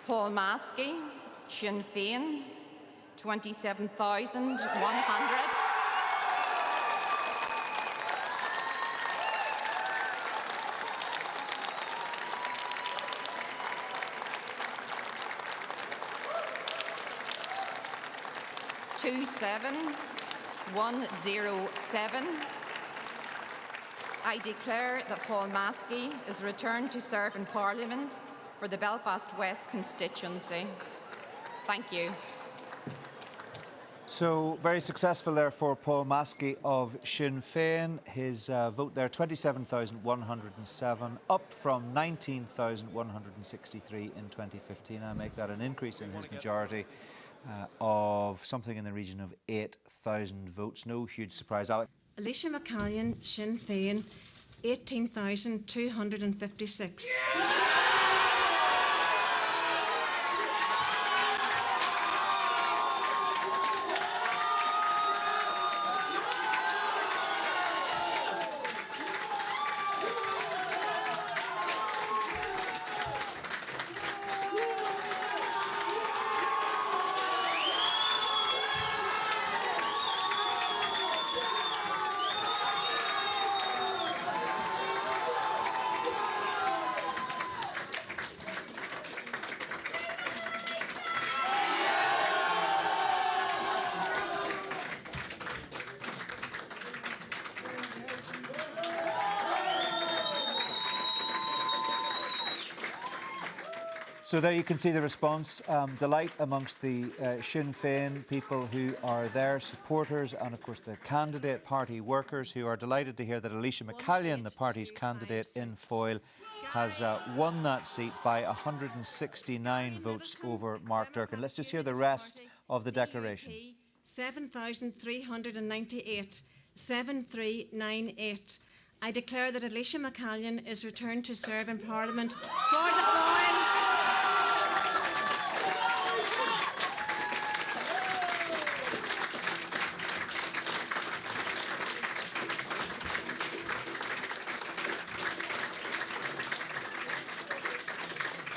Paul Maskey, Sinn Féin, 27,100. Two 7,107. I declare that Paul Maskey is returned to serve in Parliament for the Belfast West constituency. Thank you. So, very successful there for Paul Maskey of Sinn Féin. His vote there, 27,107, up from 19,163 in 2015. I make that an increase in his majority of something in the region of 8,000 votes. No huge surprise, Alex. Alicia McCallion, Sinn Féin, 18,256. So there you can see the response, delight amongst the Sinn Féin people who are their supporters, and of course the candidate party workers who are delighted to hear that Alicia McCallion, the party's candidate in Foyle, has won that seat by 169 votes over Mark Durkan. Let's just hear the rest of the declaration. 7,398, 7,398. I declare that Alicia McCallion is returned to serve in Parliament for the Foyle.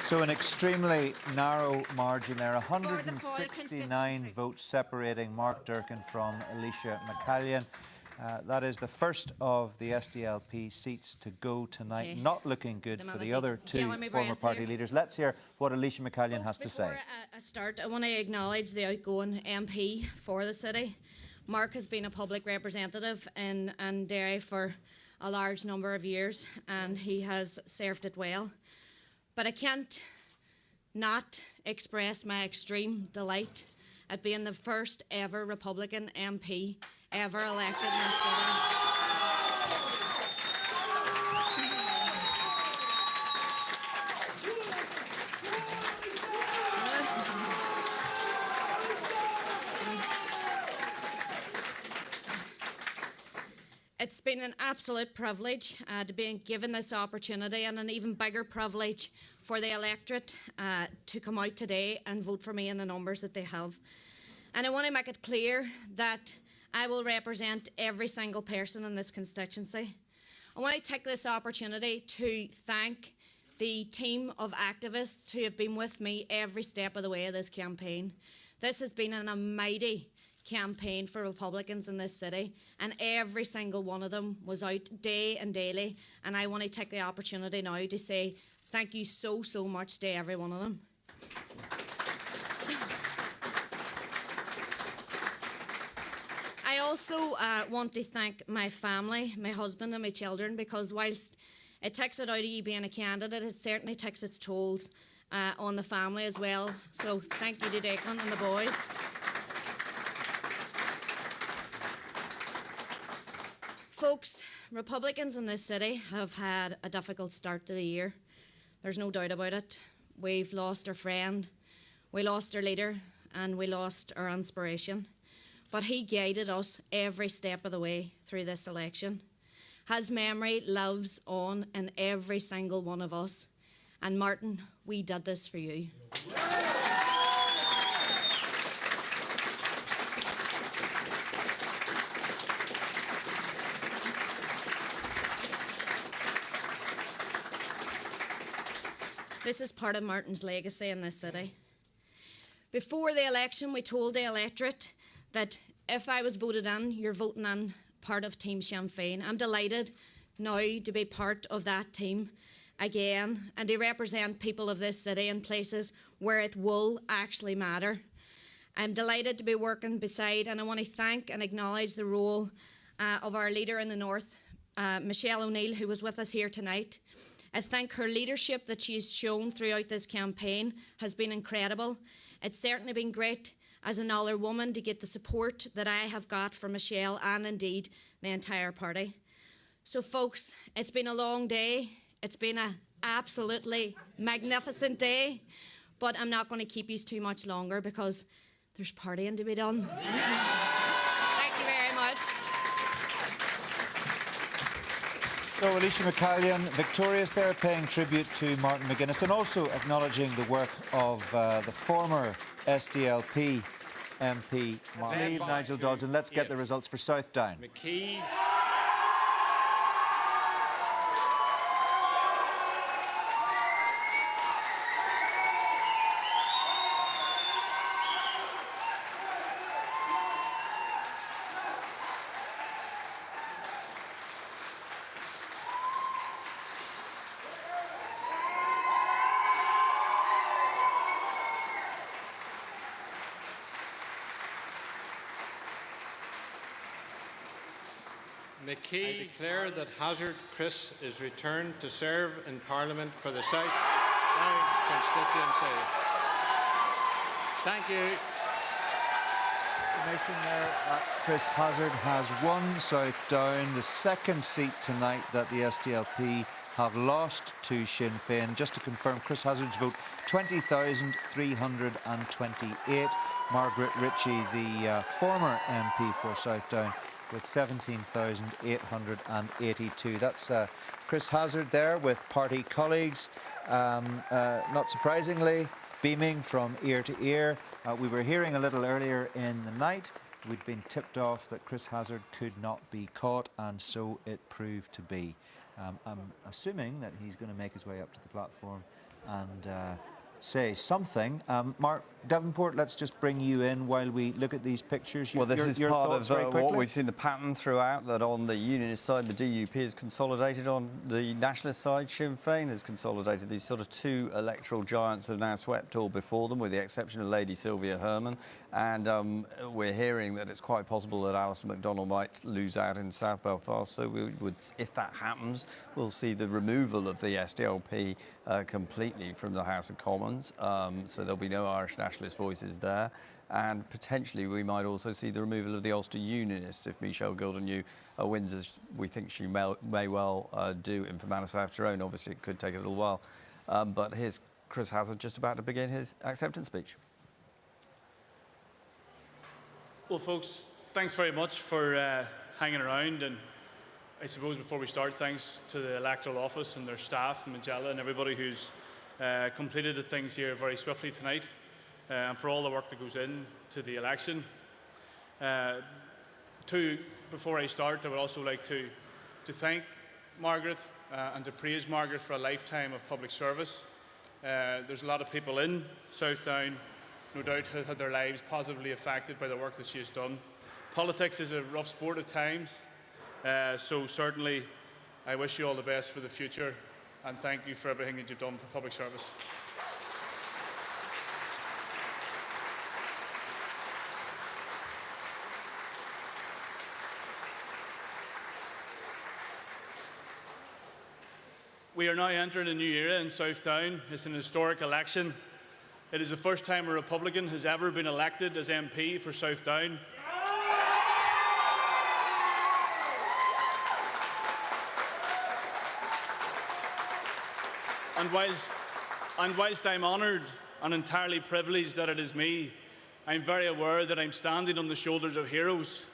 So an extremely narrow margin there, 169 votes separating Mark Durkan from Alicia McCallion. That is the first of the SDLP seats to go tonight. Okay. Not looking good for the other two former party leaders. Let's hear what Alicia McCallion has to say. Before I start, I want to acknowledge the outgoing MP for the city. Mark has been a public representative in Derry for a large number of years, and he has served it well. But I can't not express my extreme delight at being the first ever Republican MP ever elected in this city. It's been an absolute privilege to be given this opportunity, and an even bigger privilege for the electorate to come out today and vote for me in the numbers that they have. And I want to make it clear that I will represent every single person in this constituency. I want to take this opportunity to thank the team of activists who have been with me every step of the way of this campaign. This has been an almighty campaign for Republicans in this city, and every single one of them was out day and daily, and I want to take the opportunity now to say thank you so much to every one of them. I also want to thank my family, my husband and my children, because whilst it takes it out of you being a candidate, it certainly takes its tolls on the family as well. So thank you to Declan and the boys. Folks, Republicans in this city have had a difficult start to the year. There's no doubt about it. We've lost our friend, we lost our leader, and we lost our inspiration. But he guided us every step of the way through this election. His memory lives on in every single one of us. And Martin, we did this for you. This is part of Martin's legacy in this city. Before the election, we told the electorate that if I was voted in, you're voting in part of Team Sinn Féin. I'm delighted now to be part of that team again and to represent people of this city in places where it will actually matter. I'm delighted to be working beside, and I want to thank and acknowledge the role of our leader in the North, Michelle O'Neill, who was with us here tonight. I think her leadership that she's shown throughout this campaign has been incredible. It's certainly been great as another woman to get the support that I have got from Michelle and indeed the entire party. So folks, it's been a long day. It's been an absolutely magnificent day, but I'm not going to keep you too much longer because there's partying to be done. Thank you very much. So Alicia McCallion, victorious there, paying tribute to Martin McGuinness and also acknowledging the work of the former SDLP MP, Nigel Dodds. And let's get the results for Southdown. McKee. I declare that Hazard Chris is returned to serve in Parliament for the South Down constituency. Thank you. Information there. Chris Hazard has won South Down, the second seat tonight that the SDLP have lost to Sinn Féin. Just to confirm, Chris Hazard's vote, 20,328. Margaret Ritchie, the former MP for South Down, with 17,882. That's Chris Hazard there with party colleagues, not surprisingly, beaming from ear to ear. We were hearing a little earlier in the night, we'd been tipped off that Chris Hazard could not be caught, and so it proved to be. I'm assuming that he's going to make his way up to the platform and say something. Mark Davenport, let's just bring you in while we look at these pictures. Well, this is part of what we've seen the pattern throughout, that on the Unionist side, the DUP is consolidated, on the Nationalist side, Sinn Féin has consolidated. These sort of two electoral giants have now swept all before them, with the exception of Lady Sylvia Herman. And we're hearing that it's quite possible that Alistair MacDonald might lose out in South Belfast. So we would, if that happens, we'll see the removal of the SDLP completely from the House of Commons. So there'll be no Irish nationalist voices there. And potentially we might also see the removal of the Ulster Unionists if Michelle Gildernew wins, as we think she may well do in Fermanagh South Tyrone. Obviously, it could take a little while. But here's Chris Hazard just about to begin his acceptance speech. Well, folks, thanks very much for hanging around. And I suppose before we start, thanks to the electoral office and their staff, and Magella and everybody who's completed the things here very swiftly tonight, and for all the work that goes into the election. Before I start, I would also like to thank Margaret and to praise Margaret for a lifetime of public service. There's a lot of people in Southdown, no doubt, have had their lives positively affected by the work that she has done. Politics is a rough sport at times, so certainly I wish you all the best for the future, and thank you for everything that you've done for public service. We are now entering a new era in Southdown. It's an historic election. It is the first time a Republican has ever been elected as MP for Southdown. And whilst I'm honoured and entirely privileged that it is me, I'm very aware that I'm standing on the shoulders of heroes,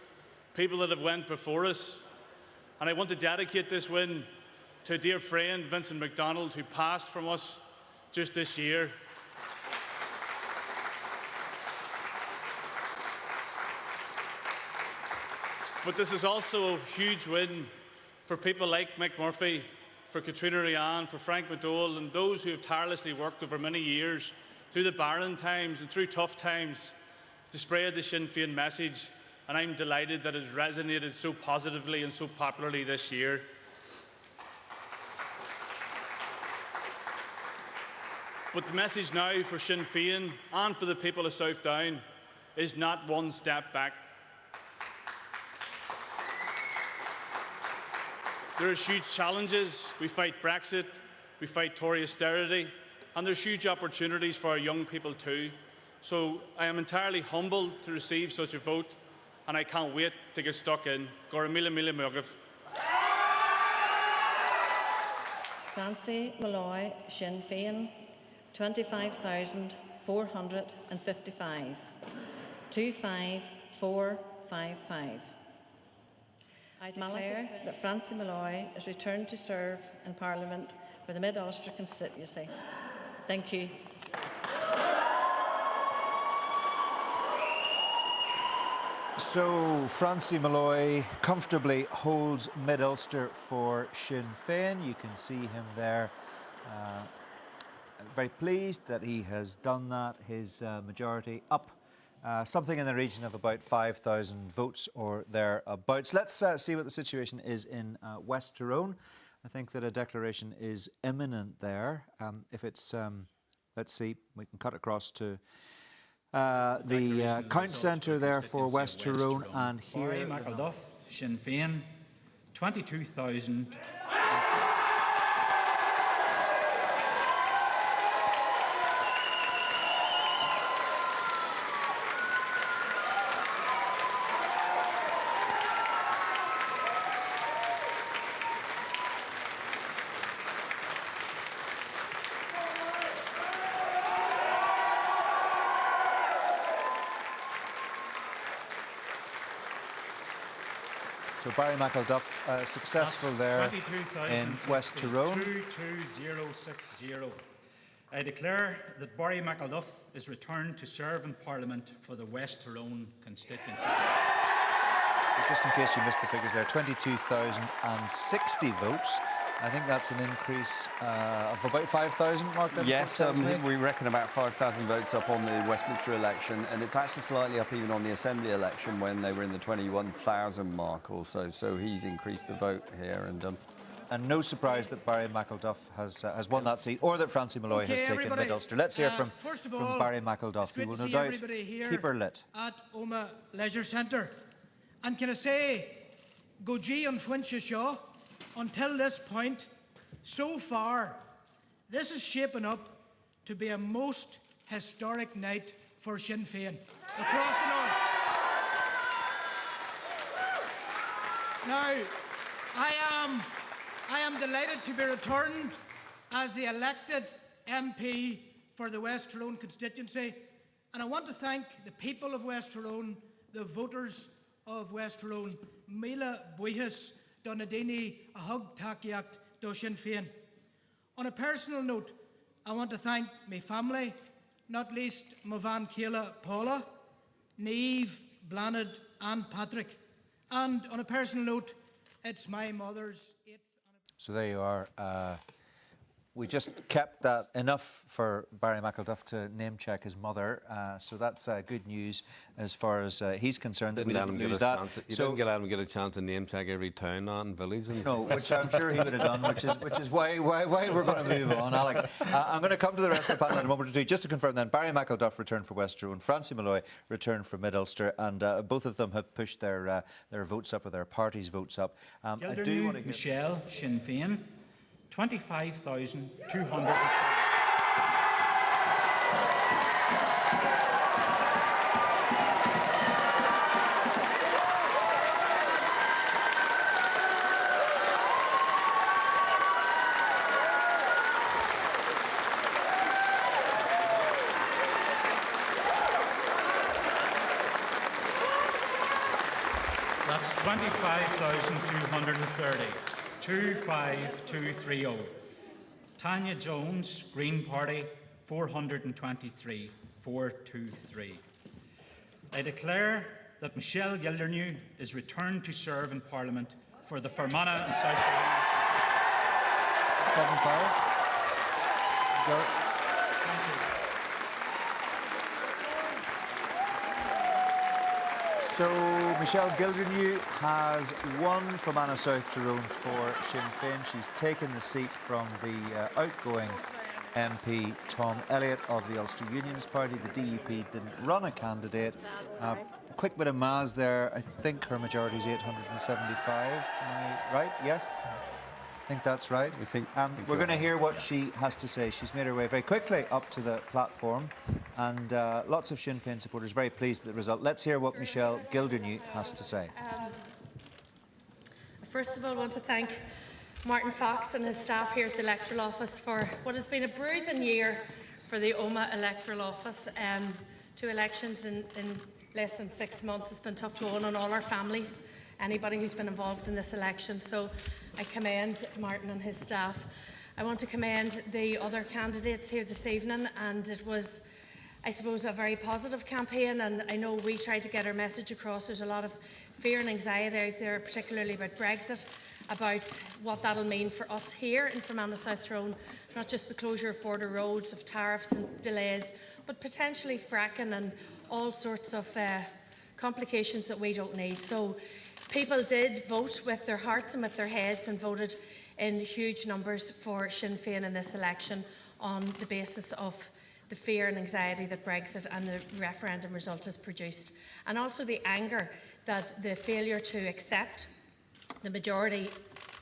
people that have went before us. And I want to dedicate this win to a dear friend, Vincent MacDonald, who passed from us just this year. But this is also a huge win for people like Mick Murphy, for Katrina Ryan, for Frank McDowell, and those who have tirelessly worked over many years through the barren times and through tough times to spread the Sinn Féin message. And I'm delighted that it has resonated so positively and so popularly this year. But the message now for Sinn Féin and for the people of South Down is not one step back. There are huge challenges. We fight Brexit, we fight Tory austerity, and there's huge opportunities for our young people too. So I am entirely humbled to receive such a vote, and I can't wait to get stuck in. Gora mila mila mugaf. Francie Malloy, Sinn Féin, 25,455. 25455. I declare that Francie Malloy is returned to serve in Parliament for the Mid-Ulster constituency. Thank you. So, Francie Malloy comfortably holds Mid-Ulster for Sinn Féin. You can see him there. Very pleased that he has done that. His majority up something in the region of about 5,000 votes or thereabouts. Let's see what the situation is in West Tyrone. I think that a declaration is imminent there. If it's, let's see, we can cut across to the count centre there for West Tyrone, and here. Barry McElduff, Sinn Féin, 22,000. So Barry McElduff successful there in West Tyrone. 22060. I declare that Barry McElduff is returned to serve in Parliament for the West Tyrone constituency. So just in case you missed the figures there, 22,060 votes. I think that's an increase of about 5,000, Mark. Yes, we reckon about 5,000 votes up on the Westminster election, and it's actually slightly up even on the Assembly election when they were in the 21,000 mark or so. So he's increased the vote here, and no surprise that Barry McElduff has won that seat, or that Francie Malloy has taken Mid-Ulster. Let's hear from Barry McElduff, who will no doubt keep her lit. At Oma Leisure Centre. And can I say, go G on Fwincha Shaw, until this point, so far, this is shaping up to be a most historic night for Sinn Féin across the north. Now, I am delighted to be returned as the elected MP for the West Tyrone constituency, and I want to thank the people of West Tyrone, the voters of West Tyrone. Mila Buihis Donadini Ahug Takiakt Do Sinn Féin. On a personal note, I want to thank my family, not least my van Kayla Paula, Neve, Blanid and Patrick. And on a personal note, it's my mother's 8th anniversary. So there you are. We just kept that enough for Barry McElduff to name-check his mother, so that's good news as far as he's concerned. That we didn't lose that. You didn't let him get a chance to name-check every town and village. No, which I'm sure he would have done, which is why we're going to move on, Alex. I'm going to come to the rest of the panel in a moment or two. Just to confirm then, Barry McElduff returned for West Tyrone, Francie Malloy returned for Mid-Ulster, and both of them have pushed their votes up, or their party's votes up. I do want to hear Michelle, Sinn Féin, 25,200. That's 25,230. 25230. Tanya Jones, Green Party, 423. 423. I declare that Michelle Gildernew is returned to serve in Parliament for the Fermanagh and South Carolina. Go. So Michelle Gildernew has won from Anna South Tyrone for Sinn Féin. She's taken the seat from the outgoing MP Tom Elliott of the Ulster Unionist Party. The DUP didn't run a candidate. Quick bit of maths there. I think her majority is 875. Am I right? Yes? I think that's right. We're going to hear what she has to say. She's made her way very quickly up to the platform, and lots of Sinn Féin supporters very pleased with the result. Let's hear what Michelle Gildernew has to say. First of all, I want to thank Martin Fox and his staff here at the electoral office for what has been a bruising year for the Omagh electoral office. 2 elections in less than 6 months has been tough to own on all our families, anybody who's been involved in this election. So I commend Martin and his staff. I want to commend the other candidates here this evening, and it was, I suppose, a very positive campaign, and I know we tried to get our message across. There's a lot of fear and anxiety out there, particularly about Brexit, about what that'll mean for us here in Fermanagh South Tyrone, not just the closure of border roads, of tariffs and delays, but potentially fracking and all sorts of complications that we don't need. So people did vote with their hearts and with their heads and voted in huge numbers for Sinn Féin in this election on the basis of the fear and anxiety that Brexit and the referendum result has produced, and also the anger that the failure to accept the majority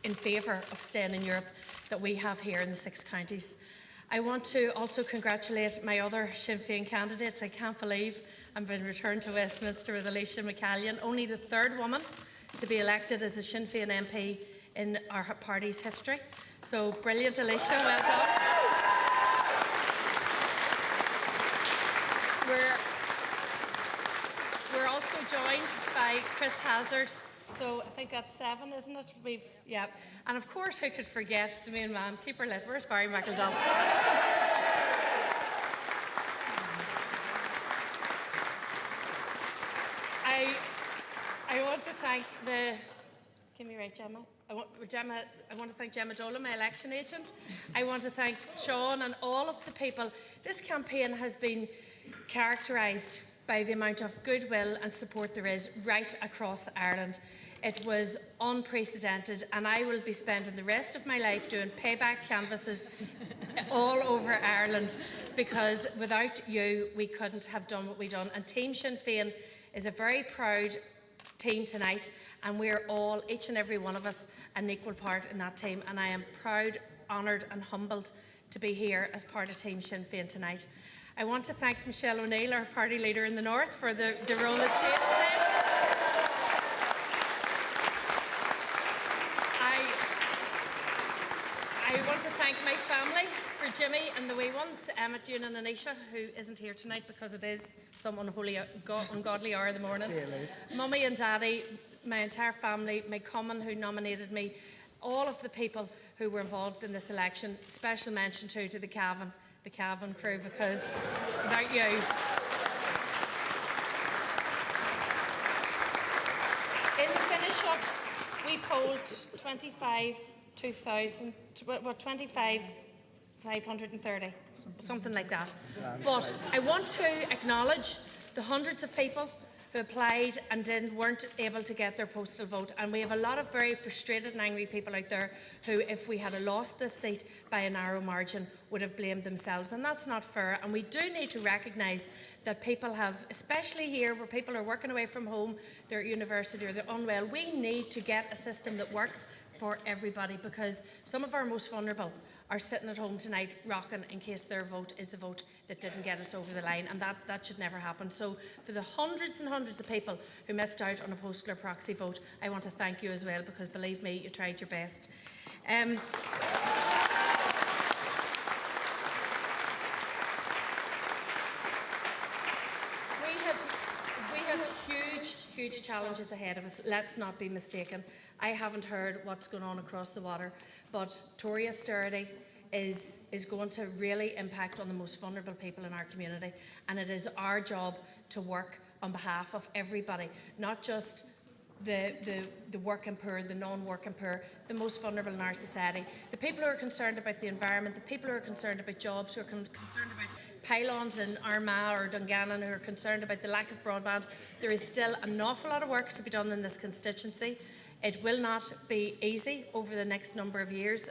in favour of staying in Europe that we have here in the 6 counties. I want to also congratulate my other Sinn Féin candidates. I can't believe I'm being returned to Westminster with Alicia McCallion, only the 3rd woman to be elected as a Sinn Féin MP in our party's history. So brilliant, Alicia, well done. We're also joined by Chris Hazard. So I think that's 7, isn't it? Yeah. And of course, who could forget the main man, keeper lip. Where's Barry McElduff? I want to thank the... Give me right, Gemma. I want to thank Gemma Dolan, my election agent. I want to thank Sean and all of the people. This campaign has been characterised by the amount of goodwill and support there is right across Ireland. It was unprecedented, and I will be spending the rest of my life doing payback canvases all over Ireland, because without you, we couldn't have done what we've done. And Team Sinn Féin is a very proud team tonight, and we're all, each and every one of us, an equal part in that team. And I am proud, honoured and humbled to be here as part of Team Sinn Féin tonight. I want to thank Michelle O'Neill, our party leader in the North, for the role that she has played. I want to thank my family, for Jimmy and the wee ones, Emma, June and Anisha, who isn't here tonight because it is some ungodly hour in the morning. Mummy and Daddy, my entire family, my common who nominated me, all of the people who were involved in this election. Special mention too to the Cavan crew, because without you... In the finish-up, we polled 25,530, something like that. But I want to acknowledge the hundreds of people who applied and weren't able to get their postal vote. And we have a lot of very frustrated and angry people out there who, if we had lost this seat by a narrow margin, would have blamed themselves. And that's not fair. And we do need to recognise that people have, especially here where people are working away from home, they're at university or they're unwell, we need to get a system that works for everybody, because some of our most vulnerable are sitting at home tonight rocking in case their vote is the vote that didn't get us over the line, and that should never happen. So for the hundreds and hundreds of people who missed out on a postal or proxy vote, I want to thank you as well, because believe me, you tried your best. We have huge challenges ahead of us. Let's not be mistaken. I haven't heard what's going on across the water, but Tory austerity is going to really impact on the most vulnerable people in our community, and it is our job to work on behalf of everybody, not just the working poor, the non-working poor, the most vulnerable in our society. The people who are concerned about the environment, the people who are concerned about jobs, who are concerned about pylons in Armagh or Dungannon, who are concerned about the lack of broadband. There is still an awful lot of work to be done in this constituency. It will not be easy over the next number of years,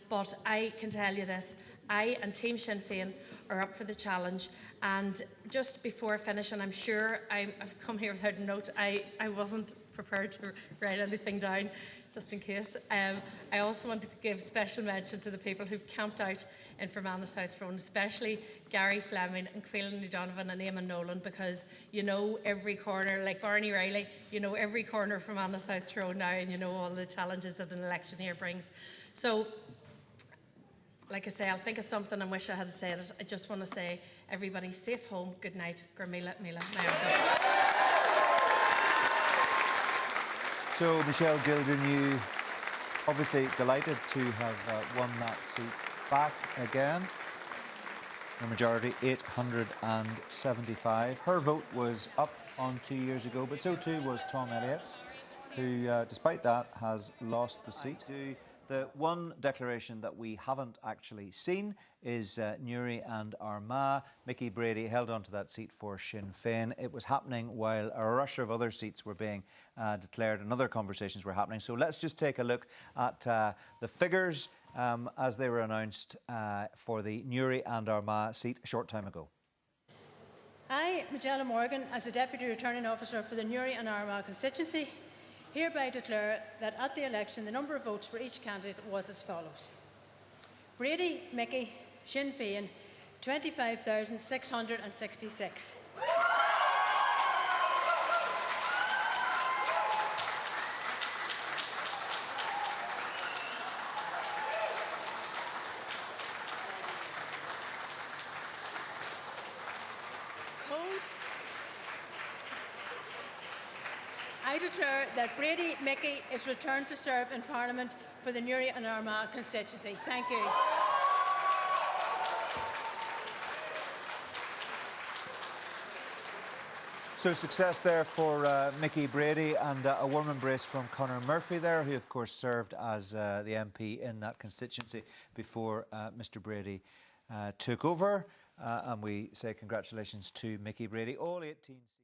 but I can tell you this, I and Team Sinn Féin are up for the challenge. And just before finishing, I'm sure I've come here without a note. I wasn't prepared to write anything down, just in case. I also want to give special mention to the people who've camped out in Fermanagh South Road, especially Gary Fleming and Quillan Donovan and Eamon Nolan, because you know every corner, like Barney Riley, you know every corner of Fermanagh South Road now, and you know all the challenges that an election here brings. So, like I say, I'll think of something and wish I had said it. I just want to say, everybody safe home, good night, Gurmila Mila. So, Michelle Gildernew, obviously delighted to have won that seat back again. The majority, 875. Her vote was up on 2 years ago, but so too was Tom Elliott's, who, despite that, has lost the seat. The one declaration that we haven't actually seen is Newry and Armagh. Mickey Brady held on to that seat for Sinn Féin. It was happening while a rush of other seats were being declared and other conversations were happening. So let's just take a look at the figures as they were announced for the Newry and Armagh seat a short time ago. I, Magella Morgan, as the Deputy Returning Officer for the Newry and Armagh constituency, hereby declare that at the election the number of votes for each candidate was as follows. Brady Mickey, Sinn Féin, 25,666. I declare that Brady Mickey is returned to serve in Parliament for the Newry and Armagh constituency. Thank you. So success there for Mickey Brady, and a warm embrace from Conor Murphy there, who of course served as the MP in that constituency before Mr Brady took over. And we say congratulations to Mickey Brady. All 18 seats.